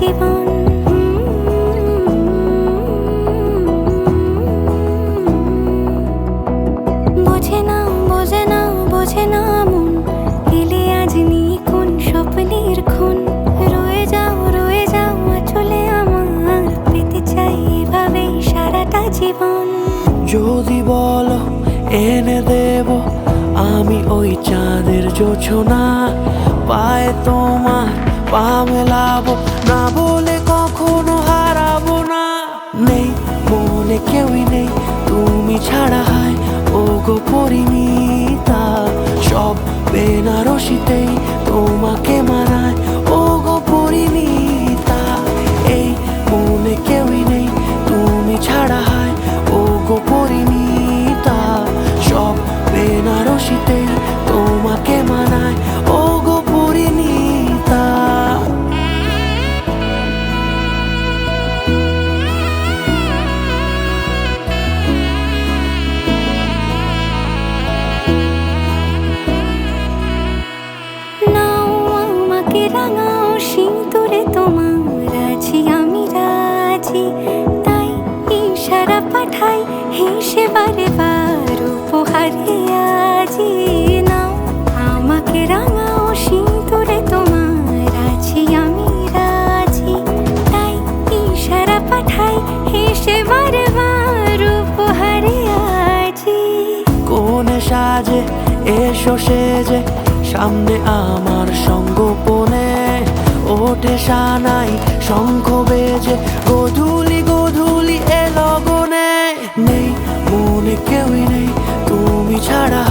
জীবন। বোঝে না বোঝে না বোঝে না মন, এলে আজ নিখুন স্বপ্নের খুন। রয়ে যাও চলে আমার, পেতে চাই এভাবে সারাটা জীবন। যদি বলো এনে দেব আমি ওই চাঁদের জোছনা, পায়ে তোমার পা মেলাবো, না বলে কখনো হারাবো না। নেই মনে কেউই নেই তুমি ছাড়া, হায় ও গো পরিণীতা। সব বেনারসিতেই তোমাকে মানায় ও গো পরিণীতা। এই মনে কেউই নেই তুমি ছাড়া, হায় ও গো পরিণীতা। সব বেনারসিতেই তোমাকে মানায় ও গো পরিণীতা। নাও আমাকে রাঙাও সিঁদুরে তোমার, আছি আমি রাজি। তাই ইশারা পাঠাই হেসে বারে বার উপহারে আজি। নাও আমাকে রাঙাও সিঁদুরে তোমার, আছি আমি রাজি। তাই ইশারা পাঠাই হেসে বারে বার উপহারে আজি। কোনে সাজে এসো সেজে সামনে আমার সঙ্গোপনে, ওঠে সানাই শঙ্খ বেজে গধূলি গধূলি এ লগনে। নেই মনে কেউই নেই তুমি ছাড়া,